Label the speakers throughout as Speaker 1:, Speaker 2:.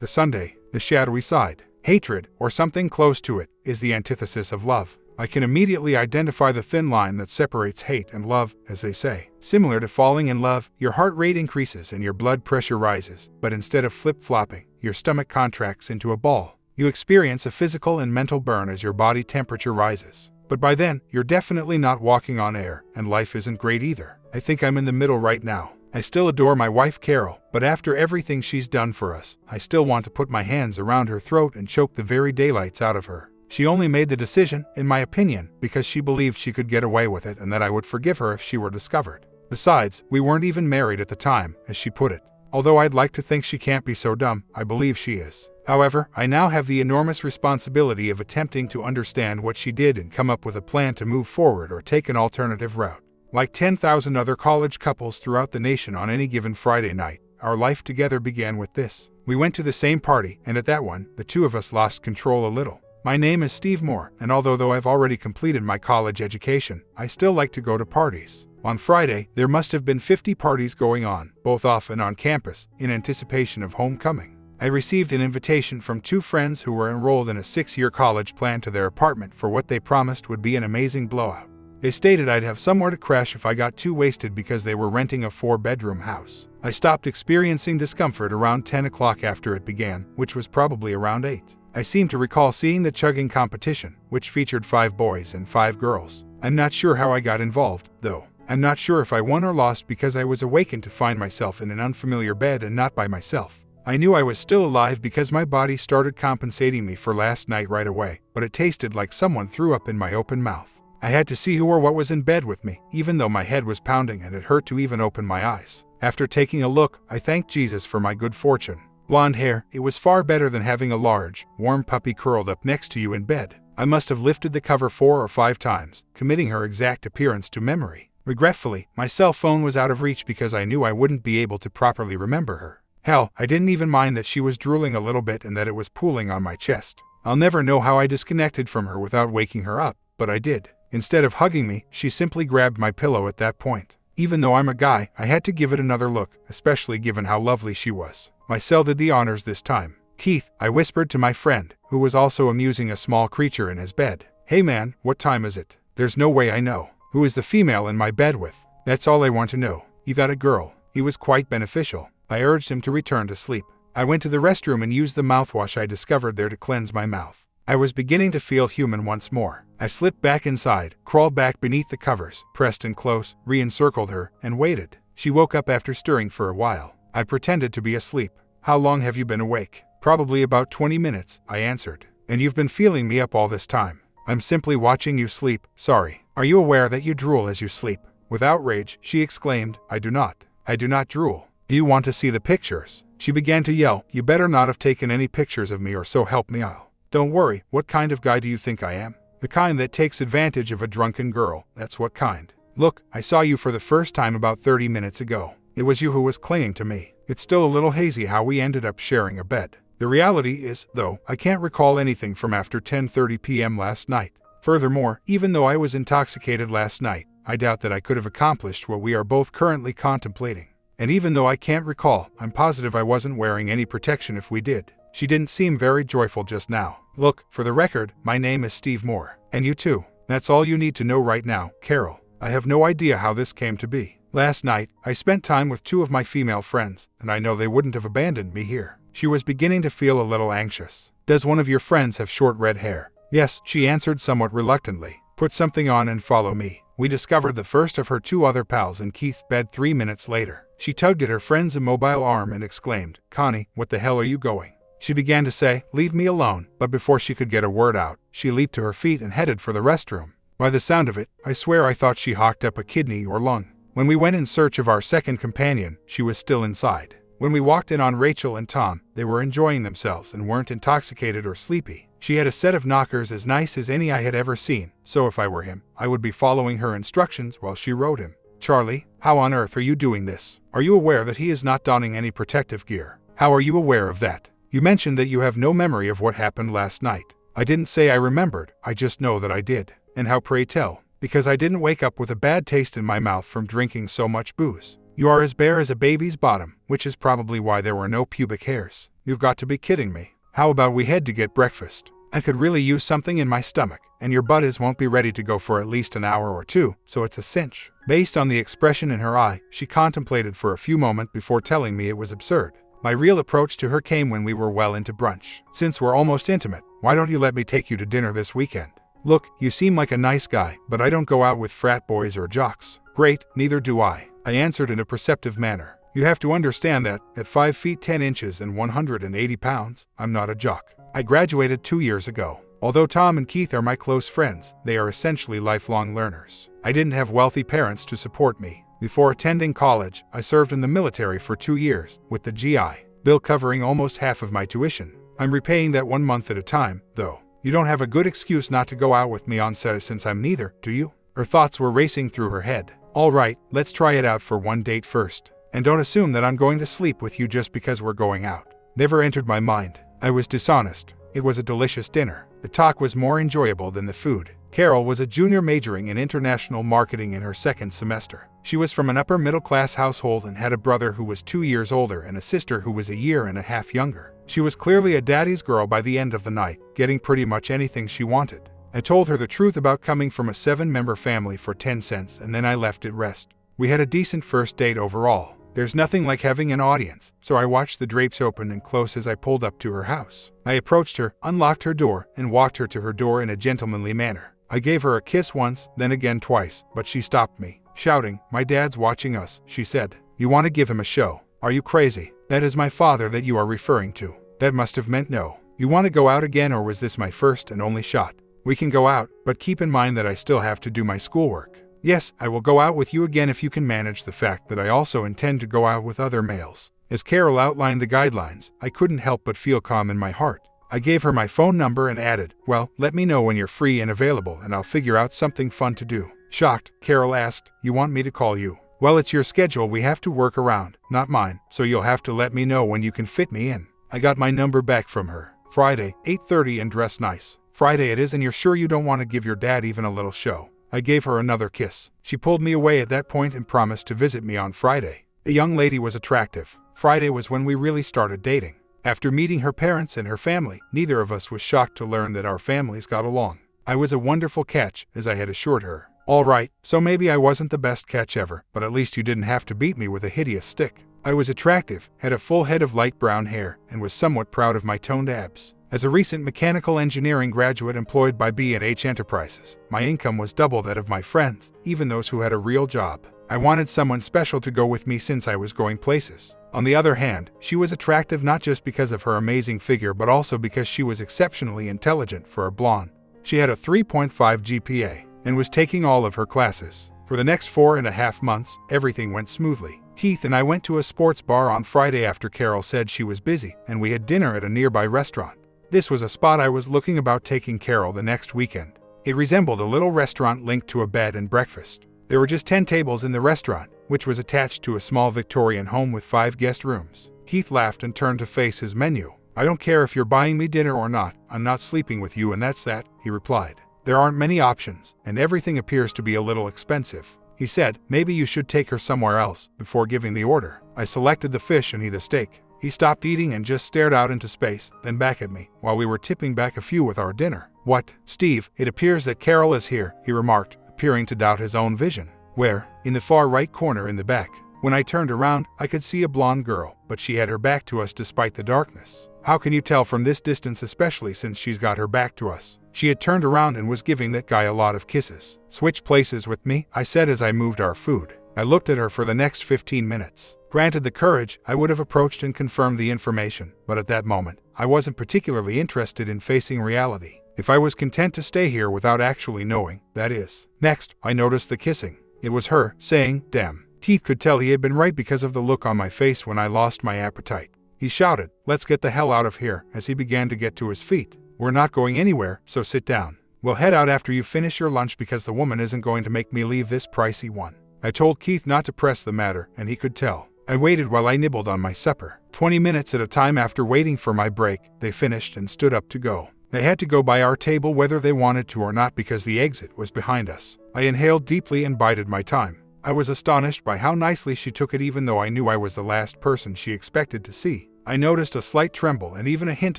Speaker 1: The Sunday, the shadowy side. Hatred, or something close to it, is the antithesis of love. I can immediately identify the thin line that separates hate and love, as they say. Similar to falling in love, your heart rate increases and your blood pressure rises, but instead of flip-flopping, your stomach contracts into a ball. You experience a physical and mental burn as your body temperature rises. But by then, you're definitely not walking on air, and life isn't great either. I think I'm in the middle right now. I still adore my wife Carol, but after everything she's done for us, I still want to put my hands around her throat and choke the very daylights out of her. She only made the decision, in my opinion, because she believed she could get away with it and that I would forgive her if she were discovered. Besides, we weren't even married at the time, as she put it. Although I'd like to think she can't be so dumb, I believe she is. However, I now have the enormous responsibility of attempting to understand what she did and come up with a plan to move forward or take an alternative route. Like 10,000 other college couples throughout the nation on any given Friday night, our life together began with this. We went to the same party, and at that one, the two of us lost control a little. My name is Steve Moore, and although I've already completed my college education, I still like to go to parties. On Friday, there must have been 50 parties going on, both off and on campus, in anticipation of homecoming. I received an invitation from two friends who were enrolled in a 6-year college plan to their apartment for what they promised would be an amazing blowout. They stated I'd have somewhere to crash if I got too wasted because they were renting a 4-bedroom house. I stopped experiencing discomfort around 10 o'clock after it began, which was probably around 8. I seem to recall seeing the chugging competition, which featured 5 boys and 5 girls. I'm not sure how I got involved, though. I'm not sure if I won or lost because I was awakened to find myself in an unfamiliar bed and not by myself. I knew I was still alive because my body started compensating me for last night right away, but it tasted like someone threw up in my open mouth. I had to see who or what was in bed with me, even though my head was pounding and it hurt to even open my eyes. After taking a look, I thanked Jesus for my good fortune. Blonde hair, it was far better than having a large, warm puppy curled up next to you in bed. I must have lifted the cover 4 or 5 times, committing her exact appearance to memory. Regretfully, my cell phone was out of reach because I knew I wouldn't be able to properly remember her. Hell, I didn't even mind that she was drooling a little bit and that it was pooling on my chest. I'll never know how I disconnected from her without waking her up, but I did. Instead of hugging me, she simply grabbed my pillow at that point. Even though I'm a guy, I had to give it another look, especially given how lovely she was. My cell did the honors this time. Keith, I whispered to my friend, who was also amusing a small creature in his bed. Hey man, what time is it? There's no way I know. Who is the female in my bed with? That's all I want to know. You got a girl. He was quite beneficial. I urged him to return to sleep. I went to the restroom and used the mouthwash I discovered there to cleanse my mouth. I was beginning to feel human once more. I slipped back inside, crawled back beneath the covers, pressed in close, re-encircled her, and waited. She woke up after stirring for a while. I pretended to be asleep. How long have you been awake? Probably about 20 minutes, I answered. And you've been feeling me up all this time. I'm simply watching you sleep, sorry. Are you aware that you drool as you sleep? With outrage, she exclaimed, I do not. I do not drool. Do you want to see the pictures? She began to yell, you better not have taken any pictures of me or so help me out. Don't worry, what kind of guy do you think I am? The kind that takes advantage of a drunken girl, that's what kind. Look, I saw you for the first time about 30 minutes ago. It was you who was clinging to me. It's still a little hazy how we ended up sharing a bed. The reality is, though, I can't recall anything from after 10:30 p.m. last night. Furthermore, even though I was intoxicated last night, I doubt that I could have accomplished what we are both currently contemplating. And even though I can't recall, I'm positive I wasn't wearing any protection if we did. She didn't seem very joyful just now. Look, for the record, my name is Steve Moore. And you too. That's all you need to know right now, Carol. I have no idea how this came to be. Last night, I spent time with 2 of my female friends, and I know they wouldn't have abandoned me here. She was beginning to feel a little anxious. Does one of your friends have short red hair? Yes, she answered somewhat reluctantly. Put something on and follow me. We discovered the first of her 2 other pals in Keith's bed 3 minutes later. She tugged at her friend's immobile arm and exclaimed, Connie, what the hell are you going? She began to say, leave me alone, but before she could get a word out, she leaped to her feet and headed for the restroom. By the sound of it, I swear I thought she hawked up a kidney or lung. When we went in search of our second companion, she was still inside. When we walked in on Rachel and Tom, they were enjoying themselves and weren't intoxicated or sleepy. She had a set of knockers as nice as any I had ever seen, so if I were him, I would be following her instructions while she rode him. Charlie, how on earth are you doing this? Are you aware that he is not donning any protective gear? How are you aware of that? You mentioned that you have no memory of what happened last night. I didn't say I remembered, I just know that I did. And how, pray tell? Because I didn't wake up with a bad taste in my mouth from drinking so much booze. You are as bare as a baby's bottom, which is probably why there were no pubic hairs. You've got to be kidding me. How about we head to get breakfast? I could really use something in my stomach, and your buddies won't be ready to go for at least an hour or two, so it's a cinch. Based on the expression in her eye, she contemplated for a few moments before telling me it was absurd. My real approach to her came when we were well into brunch. Since we're almost intimate, why don't you let me take you to dinner this weekend? Look, you seem like a nice guy, but I don't go out with frat boys or jocks. Great, neither do I answered in a perceptive manner. You have to understand that, at 5 feet 10 inches and 180 pounds, I'm not a jock. I graduated 2 years ago. Although Tom and Keith are my close friends, they are essentially lifelong learners. I didn't have wealthy parents to support me. Before attending college, I served in the military for 2 years, with the GI Bill covering almost half of my tuition. I'm repaying that 1 month at a time, though. You don't have a good excuse not to go out with me on set since I'm neither, do you? Her thoughts were racing through her head. All right, let's try it out for one date first. And don't assume that I'm going to sleep with you just because we're going out. Never entered my mind. I was dishonest. It was a delicious dinner. The talk was more enjoyable than the food. Carol was a junior majoring in international marketing in her second semester. She was from an upper middle-class household and had a brother who was 2 years older and a sister who was a year and a half younger. She was clearly a daddy's girl by the end of the night, getting pretty much anything she wanted. I told her the truth about coming from a 7-member family for 10 cents and then I left it rest. We had a decent first date overall. There's nothing like having an audience, so I watched the drapes open and close as I pulled up to her house. I approached her, unlocked her door, and walked her to her door in a gentlemanly manner. I gave her a kiss once, then again twice, but she stopped me, shouting, "My dad's watching us," she said. "You want to give him a show? Are you crazy? That is my father that you are referring to." That must have meant no. "You want to go out again, or was this my first and only shot?" "We can go out, but keep in mind that I still have to do my schoolwork." "Yes, I will go out with you again if you can manage the fact that I also intend to go out with other males." As Carol outlined the guidelines, I couldn't help but feel calm in my heart. I gave her my phone number and added, "Well, let me know when you're free and available and I'll figure out something fun to do." Shocked, Carol asked, "You want me to call you?" "Well, it's your schedule we have to work around, not mine, so you'll have to let me know when you can fit me in." I got my number back from her. "Friday, 8:30 and dress nice." "Friday it is, and you're sure you don't want to give your dad even a little show?" I gave her another kiss. She pulled me away at that point and promised to visit me on Friday. The young lady was attractive. Friday was when we really started dating. After meeting her parents and her family, neither of us was shocked to learn that our families got along. I was a wonderful catch, as I had assured her. "All right, so maybe I wasn't the best catch ever, but at least you didn't have to beat me with a hideous stick." I was attractive, had a full head of light brown hair, and was somewhat proud of my toned abs. As a recent mechanical engineering graduate employed by B&H Enterprises, my income was double that of my friends, even those who had a real job. I wanted someone special to go with me since I was going places. On the other hand, she was attractive not just because of her amazing figure but also because she was exceptionally intelligent for a blonde. She had a 3.5 GPA and was taking all of her classes. For the next 4.5 months, everything went smoothly. Keith and I went to a sports bar on Friday after Carol said she was busy, and we had dinner at a nearby restaurant. This was a spot I was looking about taking Carol the next weekend. It resembled a little restaurant linked to a bed and breakfast. There were just 10 tables in the restaurant, which was attached to a small Victorian home with 5 guest rooms. Keith laughed and turned to face his menu. "I don't care if you're buying me dinner or not, I'm not sleeping with you and that's that," he replied. "There aren't many options, and everything appears to be a little expensive." He said, "Maybe you should take her somewhere else," before giving the order. I selected the fish and he the steak. He stopped eating and just stared out into space, then back at me, while we were tipping back a few with our dinner. "What, Steve, it appears that Carol is here," he remarked, appearing to doubt his own vision. "Where?" "In the far right corner in the back." When I turned around, I could see a blonde girl, but she had her back to us despite the darkness. "How can you tell from this distance, especially since she's got her back to us?" She had turned around and was giving that guy a lot of kisses. "Switch places with me," I said as I moved our food. I looked at her for the next 15 minutes. Granted the courage, I would have approached and confirmed the information, but at that moment, I wasn't particularly interested in facing reality. If I was content to stay here without actually knowing, that is. Next, I noticed the kissing. It was her, saying, "Damn." Keith could tell he had been right because of the look on my face when I lost my appetite. He shouted, "Let's get the hell out of here," as he began to get to his feet. "We're not going anywhere, so sit down. We'll head out after you finish your lunch because the woman isn't going to make me leave this pricey one." I told Keith not to press the matter, and he could tell. I waited while I nibbled on my supper. 20 minutes at a time after waiting for my break, they finished and stood up to go. They had to go by our table whether they wanted to or not because the exit was behind us. I inhaled deeply and bided my time. I was astonished by how nicely she took it even though I knew I was the last person she expected to see. I noticed a slight tremble and even a hint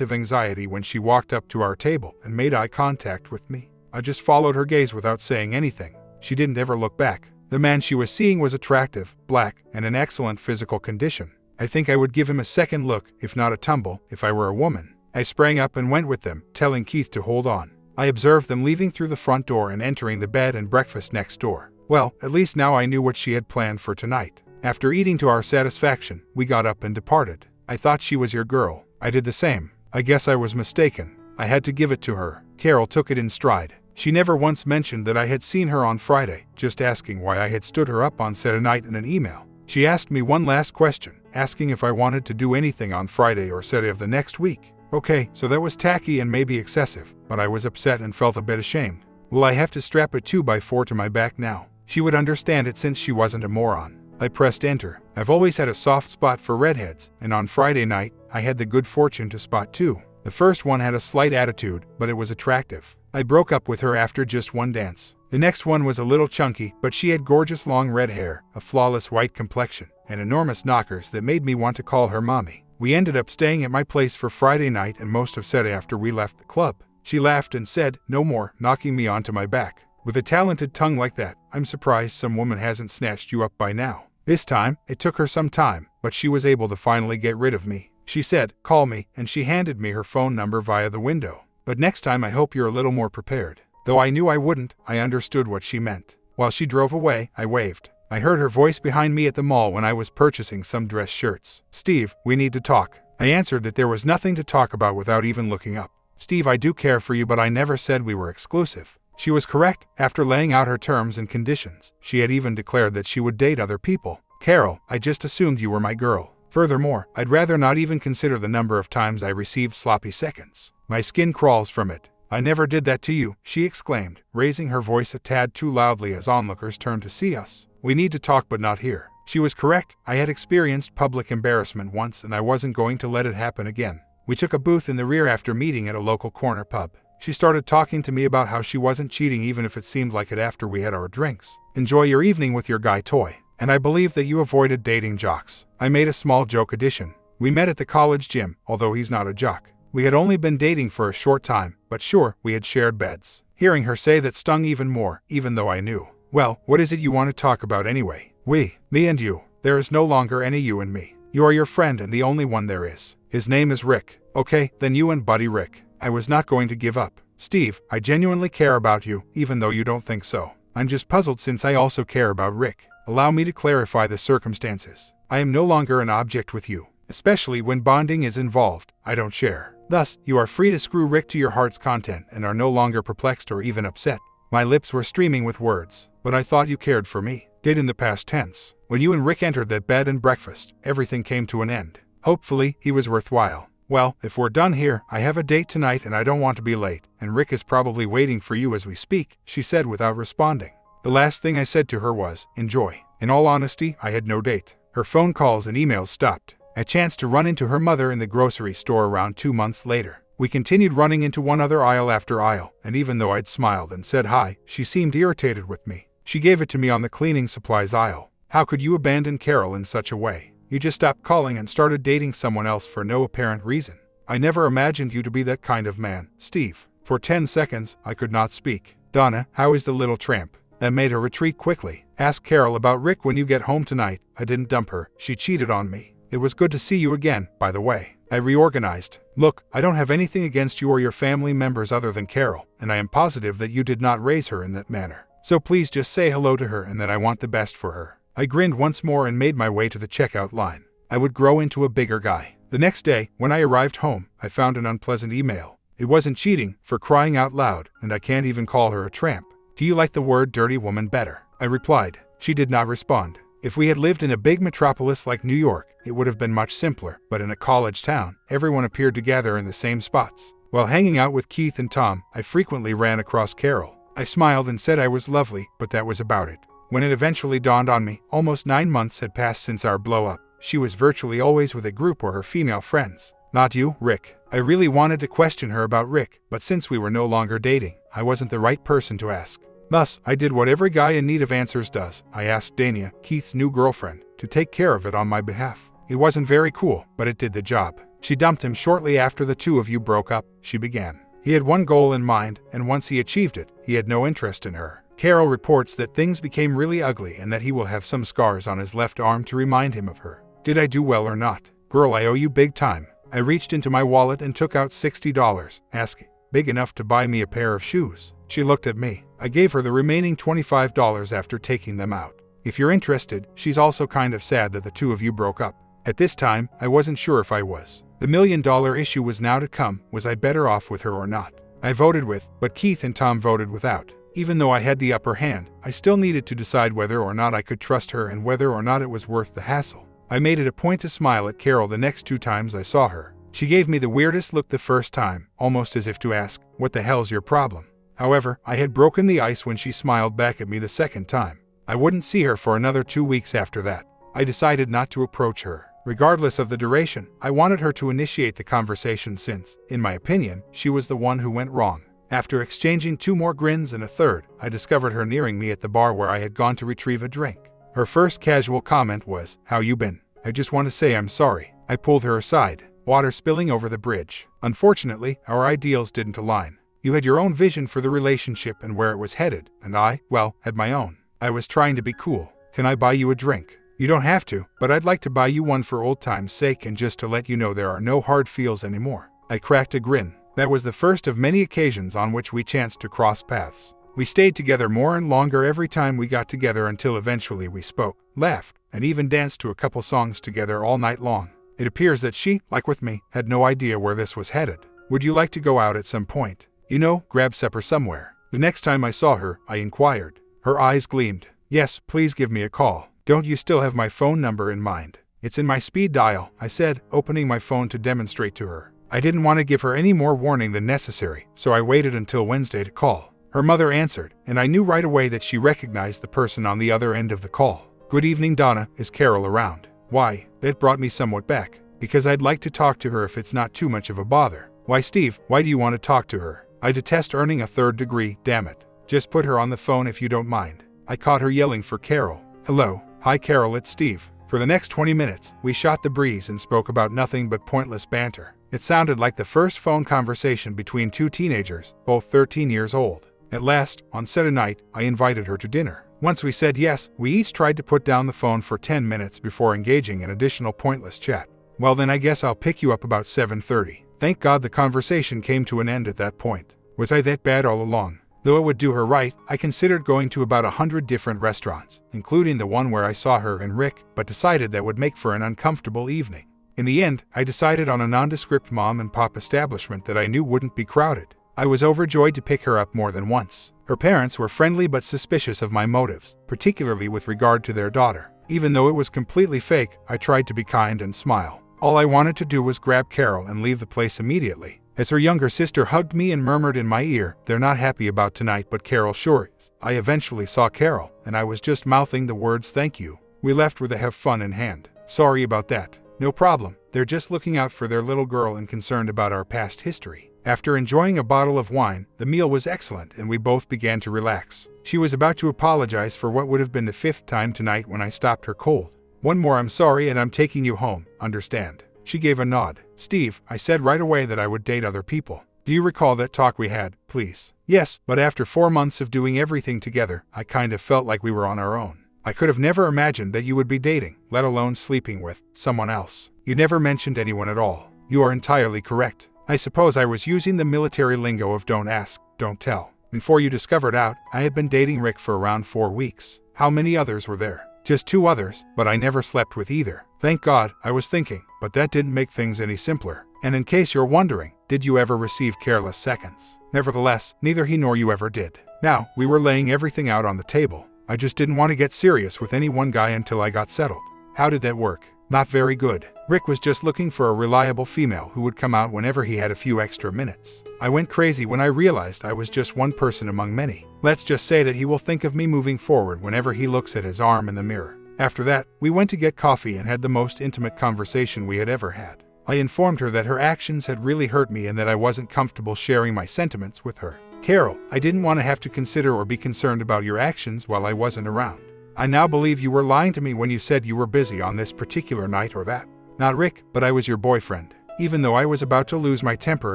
Speaker 1: of anxiety when she walked up to our table and made eye contact with me. I just followed her gaze without saying anything. She didn't ever look back. The man she was seeing was attractive, black, and in excellent physical condition. I think I would give him a second look, if not a tumble, if I were a woman. I sprang up and went with them, telling Keith to hold on. I observed them leaving through the front door and entering the bed and breakfast next door. Well, at least now I knew what she had planned for tonight. After eating to our satisfaction, we got up and departed. I thought she was your girl. I did the same. I guess I was mistaken. I had to give it to her. Carol took it in stride. She never once mentioned that I had seen her on Friday, just asking why I had stood her up on Saturday night in an email. She asked me one last question, asking if I wanted to do anything on Friday or Saturday of the next week. Okay, so that was tacky and maybe excessive, but I was upset and felt a bit ashamed. Will I have to strap a 2x4 to my back now? She would understand it since she wasn't a moron. I pressed enter. I've always had a soft spot for redheads, and on Friday night, I had the good fortune to spot two. The first one had a slight attitude, but it was attractive. I broke up with her after just one dance. The next one was a little chunky, but she had gorgeous long red hair, a flawless white complexion, and enormous knockers that made me want to call her mommy. We ended up staying at my place for Friday night and most of Saturday after we left the club. She laughed and said, "No more," knocking me onto my back. With a talented tongue like that, I'm surprised some woman hasn't snatched you up by now. This time, it took her some time, but she was able to finally get rid of me. She said, "Call me," and she handed me her phone number via the window. But next time I hope you're a little more prepared. Though I knew I wouldn't, I understood what she meant. While she drove away, I waved. I heard her voice behind me at the mall when I was purchasing some dress shirts. "Steve, we need to talk." I answered that there was nothing to talk about without even looking up. "Steve, I do care for you, but I never said we were exclusive." She was correct. After laying out her terms and conditions, she had even declared that she would date other people. "Carol, I just assumed you were my girl. Furthermore, I'd rather not even consider the number of times I received sloppy seconds. My skin crawls from it." "I never did that to you," she exclaimed, raising her voice a tad too loudly as onlookers turned to see us. "We need to talk, but not here." She was correct. I had experienced public embarrassment once and I wasn't going to let it happen again. We took a booth in the rear after meeting at a local corner pub. She started talking to me about how she wasn't cheating even if it seemed like it after we had our drinks. "Enjoy your evening with your guy toy. And I believe that you avoided dating jocks." I made a small joke addition. "We met at the college gym, although he's not a jock. We had only been dating for a short time, but sure, we had shared beds." Hearing her say that stung even more, even though I knew. "Well, what is it you want to talk about anyway?" Me and you. There is no longer any you and me. You are your friend and the only one there is. His name is Rick." "Okay, then you and Buddy Rick." I was not going to give up. "Steve, I genuinely care about you, even though you don't think so. I'm just puzzled since I also care about Rick. Allow me to clarify the circumstances. I am no longer an object with you. Especially when bonding is involved, I don't share. Thus, you are free to screw Rick to your heart's content and are no longer perplexed or even upset." My lips were streaming with words. "But I thought you cared for me." Did in the past tense. When you and Rick entered that bed and breakfast, everything came to an end. Hopefully, he was worthwhile. "Well, if we're done here, I have a date tonight and I don't want to be late, and Rick is probably waiting for you as we speak," she said without responding. The last thing I said to her was, "Enjoy." In all honesty, I had no date. Her phone calls and emails stopped. I chanced to run into her mother in the grocery store around 2 months later. We continued running into one other aisle after aisle, and even though I'd smiled and said hi, she seemed irritated with me. She gave it to me on the cleaning supplies aisle. "How could you abandon Carol in such a way? You just stopped calling and started dating someone else for no apparent reason. I never imagined you to be that kind of man, Steve." For 10 seconds, I could not speak. "Donna, how is the little tramp?" That made her retreat quickly. "Ask Carol about Rick when you get home tonight. I didn't dump her. She cheated on me. It was good to see you again, by the way." I reorganized. "Look, I don't have anything against you or your family members other than Carol, and I am positive that you did not raise her in that manner. So please just say hello to her and that I want the best for her." I grinned once more and made my way to the checkout line. I would grow into a bigger guy. The next day, when I arrived home, I found an unpleasant email. It wasn't cheating, for crying out loud, and I can't even call her a tramp. "Do you like the word dirty woman better?" I replied. She did not respond. If we had lived in a big metropolis like New York, it would have been much simpler, but in a college town, everyone appeared to gather in the same spots. While hanging out with Keith and Tom, I frequently ran across Carol. I smiled and said I was lovely, but that was about it. When it eventually dawned on me, almost 9 months had passed since our blow-up. She was virtually always with a group or her female friends. "Not you, Rick." I really wanted to question her about Rick, but since we were no longer dating, I wasn't the right person to ask. Thus, I did what every guy in need of answers does. I asked Dania, Keith's new girlfriend, to take care of it on my behalf. It wasn't very cool, but it did the job. She dumped him shortly after the two of you broke up, she began. He had one goal in mind, and once he achieved it, he had no interest in her. Carol reports that things became really ugly and that he will have some scars on his left arm to remind him of her. Did I do well or not? Girl, I owe you big time. I reached into my wallet and took out $60, asking, big enough to buy me a pair of shoes. She looked at me. I gave her the remaining $25 after taking them out. If you're interested, she's also kind of sad that the two of you broke up. At this time, I wasn't sure if I was. The $1 million issue was now to come. Was I better off with her or not? I voted with, but Keith and Tom voted without. Even though I had the upper hand, I still needed to decide whether or not I could trust her and whether or not it was worth the hassle. I made it a point to smile at Carol the next 2 times I saw her. She gave me the weirdest look the first time, almost as if to ask, what the hell's your problem? However, I had broken the ice when she smiled back at me the second time. I wouldn't see her for another 2 weeks after that. I decided not to approach her. Regardless of the duration, I wanted her to initiate the conversation since, in my opinion, she was the one who went wrong. After exchanging 2 more grins and a third, I discovered her nearing me at the bar where I had gone to retrieve a drink. Her first casual comment was, "How you been? I just want to say I'm sorry." I pulled her aside, water spilling over the bridge. Unfortunately, our ideals didn't align. You had your own vision for the relationship and where it was headed, and I, well, had my own. I was trying to be cool. Can I buy you a drink? You don't have to, but I'd like to buy you one for old time's sake and just to let you know there are no hard feels anymore. I cracked a grin. That was the first of many occasions on which we chanced to cross paths. We stayed together more and longer every time we got together until eventually we spoke, laughed, and even danced to a couple songs together all night long. It appears that she, like with me, had no idea where this was headed. Would you like to go out at some point? You know, grab supper somewhere. The next time I saw her, I inquired. Her eyes gleamed. Yes, please give me a call. Don't you still have my phone number in mind? It's in my speed dial, I said, opening my phone to demonstrate to her. I didn't want to give her any more warning than necessary, so I waited until Wednesday to call. Her mother answered, and I knew right away that she recognized the person on the other end of the call. Good evening, Donna. Is Carol around? Why, that brought me somewhat back, because I'd like to talk to her if it's not too much of a bother. Why, Steve, why do you want to talk to her? I detest earning a 3rd degree, damn it. Just put her on the phone if you don't mind. I caught her yelling for Carol. Hello. Hi Carol, it's Steve. For the next 20 minutes, we shot the breeze and spoke about nothing but pointless banter. It sounded like the first phone conversation between 2 teenagers, both 13 years old. At last, on said night, I invited her to dinner. Once we said yes, we each tried to put down the phone for 10 minutes before engaging in additional pointless chat. Well then I guess I'll pick you up about 7:30. Thank God the conversation came to an end at that point. Was I that bad all along? Though it would do her right, I considered going to about 100 different restaurants, including the one where I saw her and Rick, but decided that would make for an uncomfortable evening. In the end, I decided on a nondescript mom and pop establishment that I knew wouldn't be crowded. I was overjoyed to pick her up more than once. Her parents were friendly but suspicious of my motives, particularly with regard to their daughter. Even though it was completely fake, I tried to be kind and smile. All I wanted to do was grab Carol and leave the place immediately. As her younger sister hugged me and murmured in my ear, "They're not happy about tonight, but Carol sure is." I eventually saw Carol, and I was just mouthing the words "thank you." We left with a have fun in hand. Sorry about that. No problem. They're just looking out for their little girl and concerned about our past history. After enjoying a bottle of wine, the meal was excellent and we both began to relax. She was about to apologize for what would have been the 5th time tonight when I stopped her cold. "One more, I'm sorry, and I'm taking you home, understand?" She gave a nod. "Steve, I said right away that I would date other people. Do you recall that talk we had, please?" "Yes, but after 4 months of doing everything together, I kind of felt like we were on our own. I could have never imagined that you would be dating, let alone sleeping with, someone else. You never mentioned anyone at all." "You are entirely correct. I suppose I was using the military lingo of don't ask, don't tell. Before you discovered out, I had been dating Rick for around 4 weeks. How many others were there?" "Just 2 others, but I never slept with either." "Thank God," I was thinking, but that didn't make things any simpler. "And in case you're wondering, did you ever receive careless seconds?" "Nevertheless, neither he nor you ever did." Now, we were laying everything out on the table. I just didn't want to get serious with any one guy until I got settled. How did that work? Not very good. Rick was just looking for a reliable female who would come out whenever he had a few extra minutes. I went crazy when I realized I was just one person among many. Let's just say that he will think of me moving forward whenever he looks at his arm in the mirror. After that, we went to get coffee and had the most intimate conversation we had ever had. I informed her that her actions had really hurt me and that I wasn't comfortable sharing my sentiments with her. Carol, I didn't want to have to consider or be concerned about your actions while I wasn't around. I now believe you were lying to me when you said you were busy on this particular night or that. Not Rick, but I was your boyfriend. Even though I was about to lose my temper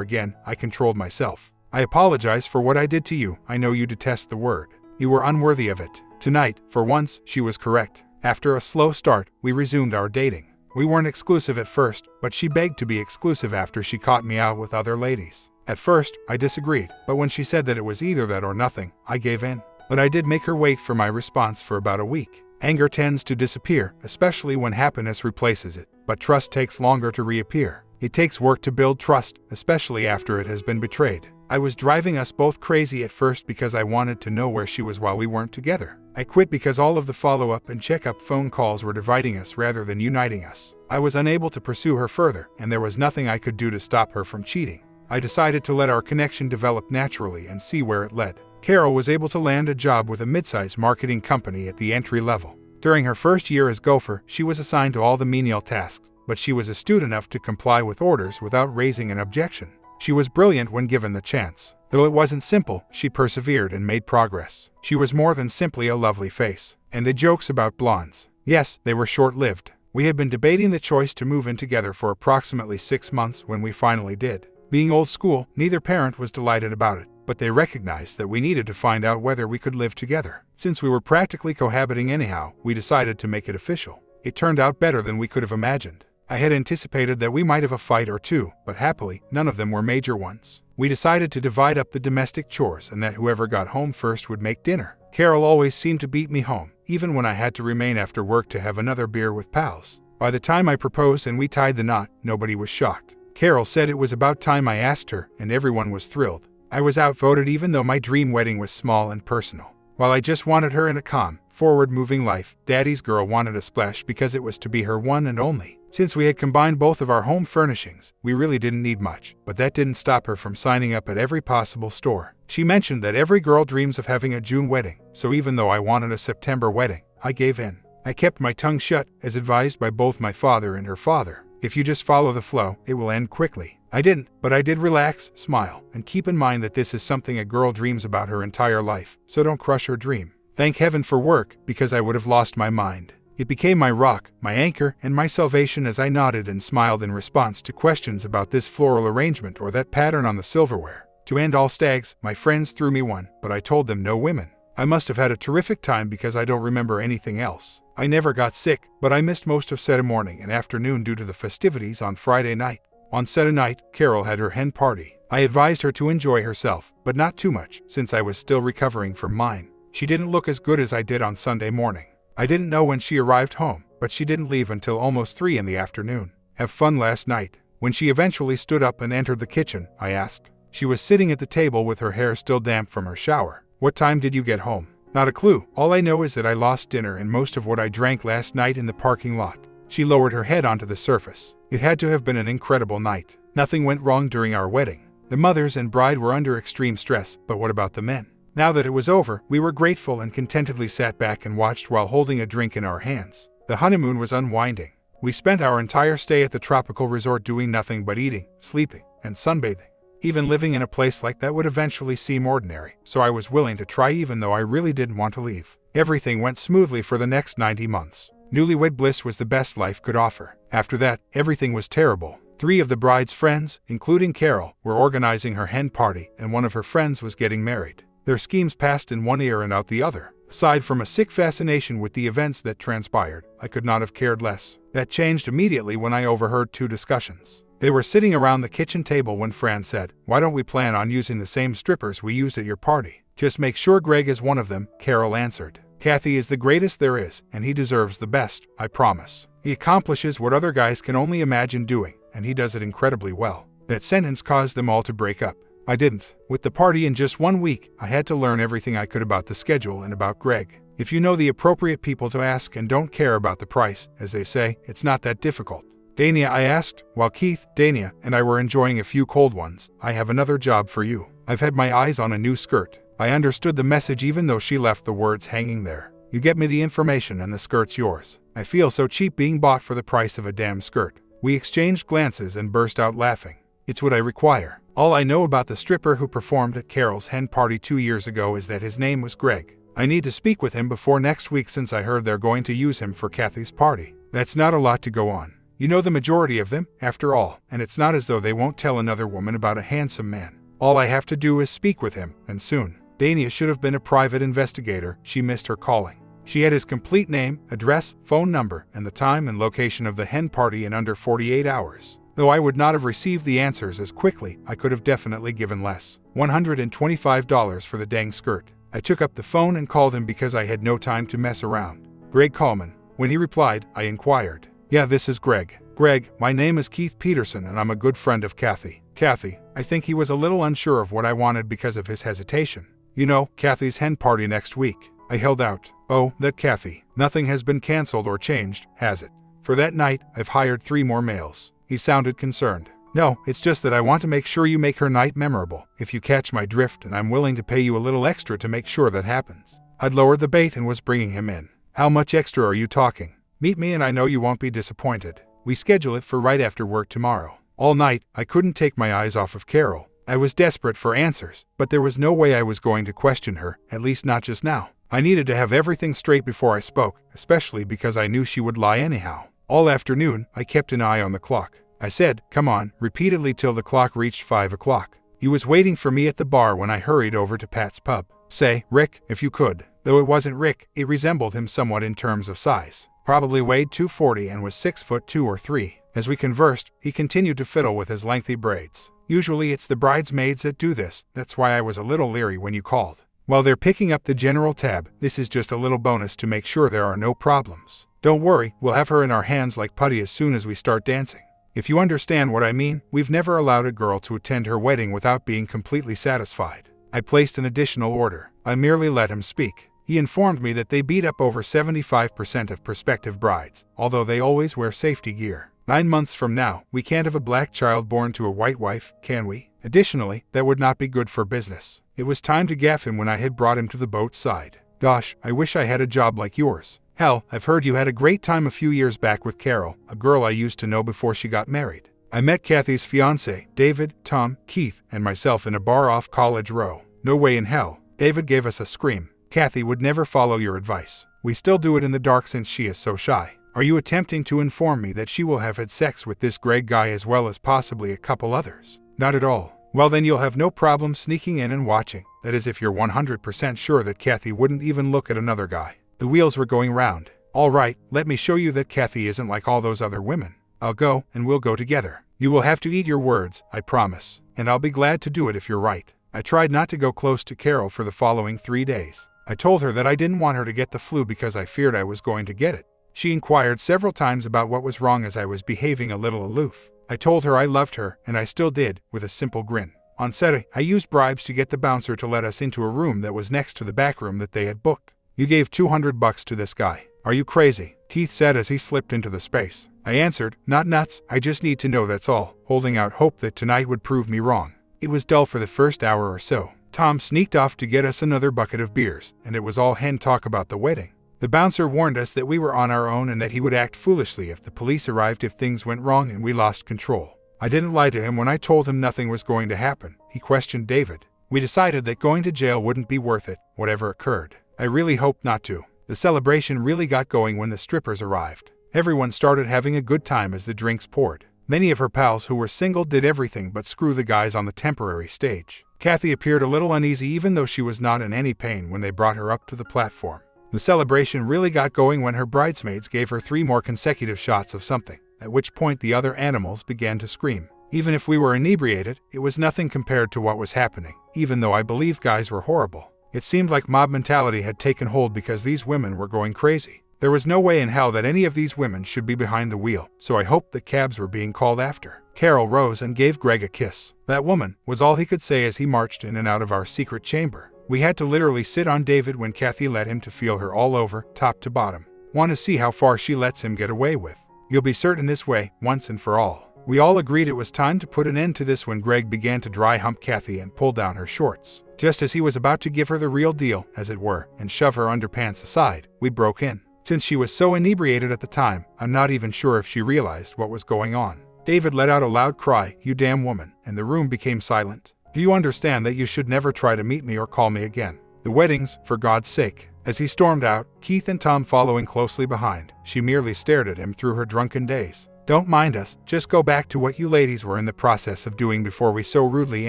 Speaker 1: again, I controlled myself. I apologize for what I did to you. I know you detest the word. You were unworthy of it. Tonight, for once, she was correct. After a slow start, we resumed our dating. We weren't exclusive at first, but she begged to be exclusive after she caught me out with other ladies. At first, I disagreed, but when she said that it was either that or nothing, I gave in. But I did make her wait for my response for about a week. Anger tends to disappear, especially when happiness replaces it, but trust takes longer to reappear. It takes work to build trust, especially after it has been betrayed. I was driving us both crazy at first because I wanted to know where she was while we weren't together. I quit because all of the follow-up and check-up phone calls were dividing us rather than uniting us. I was unable to pursue her further, and there was nothing I could do to stop her from cheating. I decided to let our connection develop naturally and see where it led. Carol was able to land a job with a mid-size marketing company at the entry level. During her first year as gopher, she was assigned to all the menial tasks, but she was astute enough to comply with orders without raising an objection. She was brilliant when given the chance. Though it wasn't simple, she persevered and made progress. She was more than simply a lovely face. And the jokes about blondes. Yes, they were short-lived. We had been debating the choice to move in together for approximately 6 months when we finally did. Being old school, neither parent was delighted about it, but they recognized that we needed to find out whether we could live together. Since we were practically cohabiting anyhow, we decided to make it official. It turned out better than we could have imagined. I had anticipated that we might have a fight or two, but happily, none of them were major ones. We decided to divide up the domestic chores and that whoever got home first would make dinner. Carol always seemed to beat me home, even when I had to remain after work to have another beer with pals. By the time I proposed and we tied the knot, nobody was shocked. Carol said it was about time I asked her, and everyone was thrilled. I was outvoted even though my dream wedding was small and personal. While I just wanted her in a calm, forward-moving life, Daddy's girl wanted a splash because it was to be her one and only. Since we had combined both of our home furnishings, we really didn't need much, but that didn't stop her from signing up at every possible store. She mentioned that every girl dreams of having a June wedding, so even though I wanted a September wedding, I gave in. I kept my tongue shut, as advised by both my father and her father. If you just follow the flow, it will end quickly. I didn't, but I did relax, smile, and keep in mind that this is something a girl dreams about her entire life, so don't crush her dream. Thank heaven for work, because I would have lost my mind. It became my rock, my anchor, and my salvation as I nodded and smiled in response to questions about this floral arrangement or that pattern on the silverware. To end all stags, my friends threw me one, but I told them no women. I must have had a terrific time because I don't remember anything else. I never got sick, but I missed most of Saturday morning and afternoon due to the festivities on Friday night. On Saturday night, Carol had her hen party. I advised her to enjoy herself, but not too much, since I was still recovering from mine. She didn't look as good as I did on Sunday morning. I didn't know when she arrived home, but she didn't leave until almost 3 in the afternoon. Have fun last night. When she eventually stood up and entered the kitchen, I asked. She was sitting at the table with her hair still damp from her shower. What time did you get home? Not a clue. All I know is that I lost dinner and most of what I drank last night in the parking lot. She lowered her head onto the surface. It had to have been an incredible night. Nothing went wrong during our wedding. The mothers and bride were under extreme stress, but what about the men? Now that it was over, we were grateful and contentedly sat back and watched while holding a drink in our hands. The honeymoon was unwinding. We spent our entire stay at the tropical resort doing nothing but eating, sleeping, and sunbathing. Even living in a place like that would eventually seem ordinary, so I was willing to try even though I really didn't want to leave. Everything went smoothly for the next 90 months. Newlywed bliss was the best life could offer. After that, everything was terrible. 3 of the bride's friends, including Carol, were organizing her hen party, and one of her friends was getting married. Their schemes passed in one ear and out the other. Aside from a sick fascination with the events that transpired, I could not have cared less. That changed immediately when I overheard 2 discussions. They were sitting around the kitchen table when Fran said, "Why don't we plan on using the same strippers we used at your party? Just make sure Greg is one of them," Carol answered. "Kathy is the greatest there is, and he deserves the best, I promise. He accomplishes what other guys can only imagine doing, and he does it incredibly well." That sentence caused them all to break up. I didn't. With the party in just 1 week, I had to learn everything I could about the schedule and about Greg. If you know the appropriate people to ask and don't care about the price, as they say, it's not that difficult. "Dania," I asked, while Keith, Dania, and I were enjoying a few cold ones, "I have another job for you. I've had my eyes on a new skirt." I understood the message even though she left the words hanging there. "You get me the information and the skirt's yours. I feel so cheap being bought for the price of a damn skirt." We exchanged glances and burst out laughing. It's what I require. All I know about the stripper who performed at Carol's hen party 2 years ago is that his name was Greg. I need to speak with him before next week since I heard they're going to use him for Kathy's party. That's not a lot to go on. You know the majority of them, after all, and it's not as though they won't tell another woman about a handsome man. All I have to do is speak with him, and soon. Dania should have been a private investigator. She missed her calling. She had his complete name, address, phone number, and the time and location of the hen party in under 48 hours. Though I would not have received the answers as quickly, I could have definitely given less. $125 for the dang skirt. I took up the phone and called him because I had no time to mess around. Greg Coleman. When he replied, I inquired. Yeah, this is Greg. Greg, my name is Keith Peterson and I'm a good friend of Kathy. Kathy, I think he was a little unsure of what I wanted because of his hesitation. You know, Kathy's hen party next week. I held out. Oh, that Kathy. Nothing has been canceled or changed, has it? For that night, I've hired 3 more males. He sounded concerned. No, it's just that I want to make sure you make her night memorable, if you catch my drift, and I'm willing to pay you a little extra to make sure that happens. I'd lowered the bait and was bringing him in. How much extra are you talking? Meet me and I know you won't be disappointed. We schedule it for right after work tomorrow. All night, I couldn't take my eyes off of Carol. I was desperate for answers, but there was no way I was going to question her, at least not just now. I needed to have everything straight before I spoke, especially because I knew she would lie anyhow. All afternoon, I kept an eye on the clock. I said, come on, repeatedly till the clock reached 5 o'clock. He was waiting for me at the bar when I hurried over to Pat's pub. Say, Rick, if you could. Though it wasn't Rick, it resembled him somewhat in terms of size. Probably weighed 240 and was 6'2" or 3. As we conversed, he continued to fiddle with his lengthy braids. Usually it's the bridesmaids that do this, that's why I was a little leery when you called. While they're picking up the general tab, this is just a little bonus to make sure there are no problems. Don't worry, we'll have her in our hands like putty as soon as we start dancing. If you understand what I mean, we've never allowed a girl to attend her wedding without being completely satisfied. I placed an additional order. I merely let him speak. He informed me that they beat up over 75% of prospective brides, although they always wear safety gear. 9 months from now, we can't have a black child born to a white wife, can we? Additionally, that would not be good for business. It was time to gaff him when I had brought him to the boat's side. Gosh, I wish I had a job like yours. Hell, I've heard you had a great time a few years back with Carol, a girl I used to know before she got married. I met Kathy's fiancé, David, Tom, Keith, and myself in a bar off College Row. No way in hell. David gave us a scream. Kathy would never follow your advice. We still do it in the dark since she is so shy. Are you attempting to inform me that she will have had sex with this Greg guy as well as possibly a couple others? Not at all. Well then you'll have no problem sneaking in and watching. That is if you're 100% sure that Kathy wouldn't even look at another guy. The wheels were going round. All right, let me show you that Kathy isn't like all those other women. I'll go, and we'll go together. You will have to eat your words, I promise. And I'll be glad to do it if you're right. I tried not to go close to Carol for the following 3 days. I told her that I didn't want her to get the flu because I feared I was going to get it. She inquired several times about what was wrong as I was behaving a little aloof. I told her I loved her, and I still did, with a simple grin. On Saturday, I used bribes to get the bouncer to let us into a room that was next to the back room that they had booked. You gave $200 to this guy. Are you crazy? Keith said as he slipped into the space. I answered, not nuts, I just need to know that's all, holding out hope that tonight would prove me wrong. It was dull for the first hour or so. Tom sneaked off to get us another bucket of beers, and it was all hen talk about the wedding. The bouncer warned us that we were on our own and that he would act foolishly if the police arrived if things went wrong and we lost control. I didn't lie to him when I told him nothing was going to happen. He questioned David. We decided that going to jail wouldn't be worth it, whatever occurred. I really hoped not to. The celebration really got going when the strippers arrived. Everyone started having a good time as the drinks poured. Many of her pals who were single did everything but screw the guys on the temporary stage. Kathy appeared a little uneasy even though she was not in any pain when they brought her up to the platform. The celebration really got going when her bridesmaids gave her 3 more consecutive shots of something, at which point the other animals began to scream. Even if we were inebriated, it was nothing compared to what was happening, even though I believe guys were horrible. It seemed like mob mentality had taken hold because these women were going crazy. There was no way in hell that any of these women should be behind the wheel, so I hoped that cabs were being called after. Carol rose and gave Greg a kiss. That woman, was all he could say as he marched in and out of our secret chamber. We had to literally sit on David when Kathy let him to feel her all over, top to bottom. Want to see how far she lets him get away with. You'll be certain this way, once and for all. We all agreed it was time to put an end to this when Greg began to dry hump Kathy and pull down her shorts. Just as he was about to give her the real deal, as it were, and shove her underpants aside, we broke in. Since she was so inebriated at the time, I'm not even sure if she realized what was going on. David let out a loud cry, "You damn woman," and the room became silent. "Do you understand that you should never try to meet me or call me again? The weddings, for God's sake." As he stormed out, Keith and Tom following closely behind, she merely stared at him through her drunken daze. "Don't mind us, just go back to what you ladies were in the process of doing before we so rudely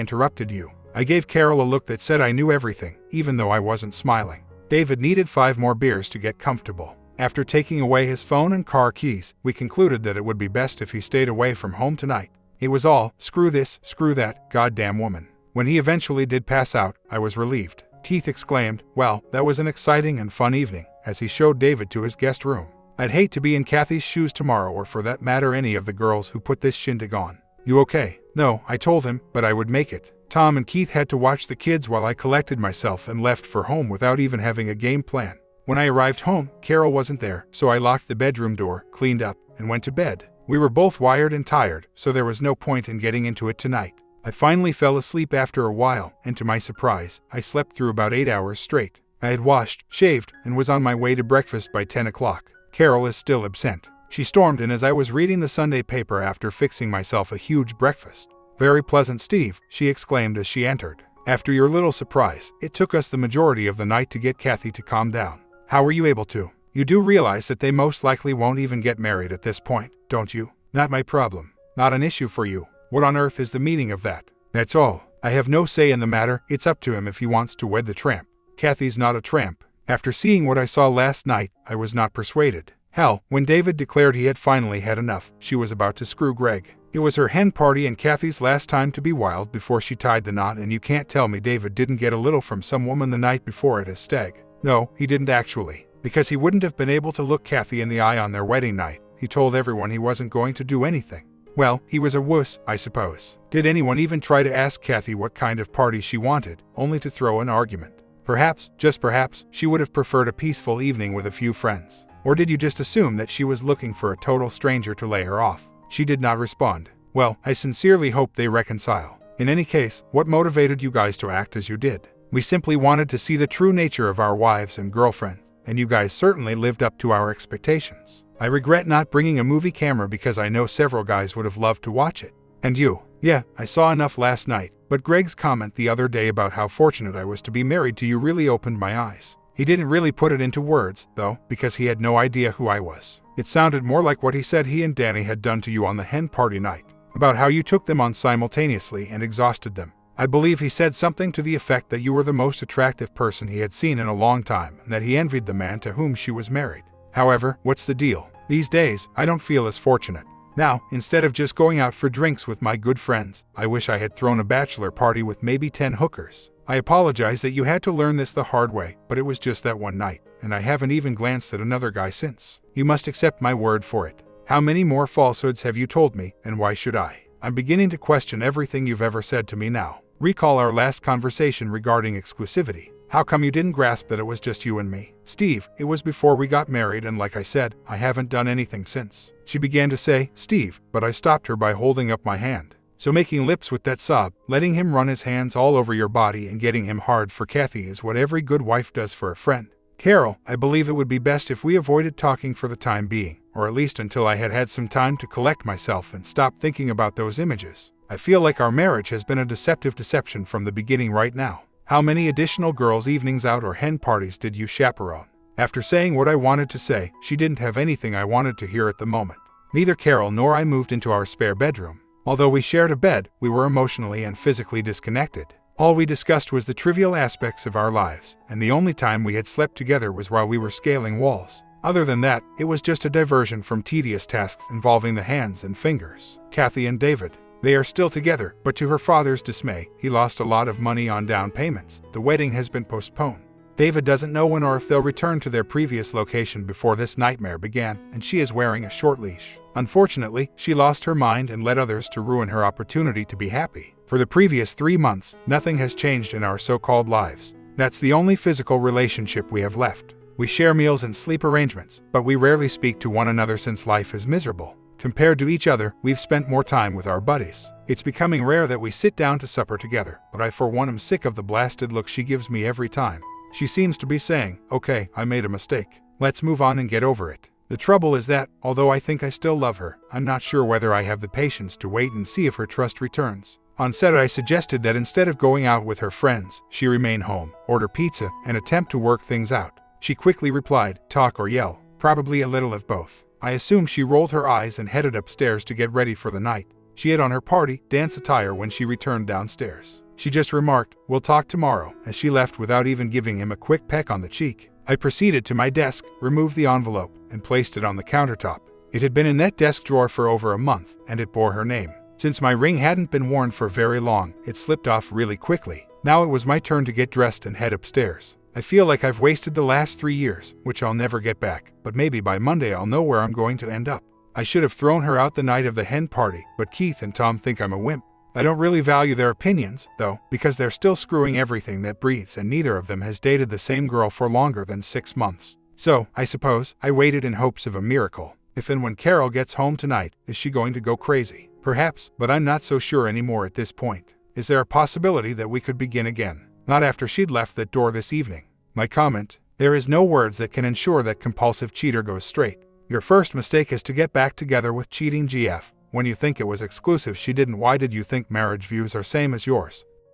Speaker 1: interrupted you." I gave Carol a look that said I knew everything, even though I wasn't smiling. David needed 5 more beers to get comfortable. After taking away his phone and car keys, we concluded that it would be best if he stayed away from home tonight. It was all, screw this, screw that, goddamn woman. When he eventually did pass out, I was relieved. Keith exclaimed, "Well, that was an exciting and fun evening," as he showed David to his guest room. "I'd hate to be in Kathy's shoes tomorrow, or for that matter any of the girls who put this shindig on." "You okay?" "No," I told him, "but I would make it." Tom and Keith had to watch the kids while I collected myself and left for home without even having a game plan. When I arrived home, Carol wasn't there, so I locked the bedroom door, cleaned up, and went to bed. We were both wired and tired, so there was no point in getting into it tonight. I finally fell asleep after a while, and to my surprise, I slept through about 8 hours straight. I had washed, shaved, and was on my way to breakfast by 10 o'clock. Carol is still absent. She stormed in as I was reading the Sunday paper after fixing myself a huge breakfast. "Very pleasant, Steve," she exclaimed as she entered. "After your little surprise, it took us the majority of the night to get Kathy to calm down. How were you able to? You do realize that they most likely won't even get married at this point, don't you?" "Not my problem. Not an issue for you. What on earth is the meaning of that?" "That's all. I have no say in the matter. It's up to him if he wants to wed the tramp." "Kathy's not a tramp." After seeing what I saw last night, I was not persuaded. Hell, when David declared he had finally had enough, she was about to screw Greg. It was her hen party and Kathy's last time to be wild before she tied the knot, and you can't tell me David didn't get a little from some woman the night before at his stag. No, he didn't actually. Because he wouldn't have been able to look Kathy in the eye on their wedding night, he told everyone he wasn't going to do anything. Well, he was a wuss, I suppose. Did anyone even try to ask Kathy what kind of party she wanted, only to throw an argument? Perhaps, just perhaps, she would have preferred a peaceful evening with a few friends. Or did you just assume that she was looking for a total stranger to lay her off? She did not respond. Well, I sincerely hope they reconcile. In any case, what motivated you guys to act as you did? We simply wanted to see the true nature of our wives and girlfriends, and you guys certainly lived up to our expectations. I regret not bringing a movie camera because I know several guys would have loved to watch it. And you? Yeah, I saw enough last night, but Greg's comment the other day about how fortunate I was to be married to you really opened my eyes. He didn't really put it into words, though, because he had no idea who I was. It sounded more like what he said he and Danny had done to you on the hen party night, about how you took them on simultaneously and exhausted them. I believe he said something to the effect that you were the most attractive person he had seen in a long time, and that he envied the man to whom she was married. However, what's the deal? These days, I don't feel as fortunate. Now, instead of just going out for drinks with my good friends, I wish I had thrown a bachelor party with maybe 10 hookers. I apologize that you had to learn this the hard way, but it was just that one night, and I haven't even glanced at another guy since. You must accept my word for it. How many more falsehoods have you told me, and why should I? I'm beginning to question everything you've ever said to me now. Recall our last conversation regarding exclusivity. How come you didn't grasp that it was just you and me? Steve, it was before we got married, and like I said, I haven't done anything since. She began to say, Steve, but I stopped her by holding up my hand. So making lips with that sob, letting him run his hands all over your body and getting him hard for Kathy is what every good wife does for a friend. Carol, I believe it would be best if we avoided talking for the time being, or at least until I had had some time to collect myself and stop thinking about those images. I feel like our marriage has been a deceptive deception from the beginning right now. How many additional girls' evenings out or hen parties did you chaperone? After saying what I wanted to say, she didn't have anything I wanted to hear at the moment. Neither Carol nor I moved into our spare bedroom. Although we shared a bed, we were emotionally and physically disconnected. All we discussed was the trivial aspects of our lives, and the only time we had slept together was while we were scaling walls. Other than that, it was just a diversion from tedious tasks involving the hands and fingers. Kathy and David. They are still together, but to her father's dismay, he lost a lot of money on down payments. The wedding has been postponed. David doesn't know when or if they'll return to their previous location before this nightmare began, and she is wearing a short leash. Unfortunately, she lost her mind and led others to ruin her opportunity to be happy. For the previous 3 months, nothing has changed in our so-called lives. That's the only physical relationship we have left. We share meals and sleep arrangements, but we rarely speak to one another since life is miserable. Compared to each other, we've spent more time with our buddies. It's becoming rare that we sit down to supper together, but I for one am sick of the blasted look she gives me every time. She seems to be saying, okay, I made a mistake. Let's move on and get over it. The trouble is that, although I think I still love her, I'm not sure whether I have the patience to wait and see if her trust returns. On set, I suggested that instead of going out with her friends, she remain home, order pizza, and attempt to work things out. She quickly replied, talk or yell. Probably a little of both. I assume she rolled her eyes and headed upstairs to get ready for the night. She had on her party dance attire when she returned downstairs. She just remarked, we'll talk tomorrow, as she left without even giving him a quick peck on the cheek. I proceeded to my desk, removed the envelope, and placed it on the countertop. It had been in that desk drawer for over a month, and it bore her name. Since my ring hadn't been worn for very long, it slipped off really quickly. Now it was my turn to get dressed and head upstairs. I feel like I've wasted the last 3 years, which I'll never get back, but maybe by Monday I'll know where I'm going to end up. I should have thrown her out the night of the hen party, but Keith and Tom think I'm a wimp. I don't really value their opinions, though, because they're still screwing everything that breathes and neither of them has dated the same girl for longer than 6 months. So, I suppose, I waited in hopes of a miracle. If and when Carol gets home tonight, is she going to go crazy? Perhaps, but I'm not so sure anymore at this point. Is there a possibility that we could begin again? Not after she'd left that door this evening. My comment: there is no words that can ensure that compulsive cheater goes straight. Your first mistake is to get back together with cheating GF. When you think it was exclusive she didn't, why did you think marriage views are same as yours?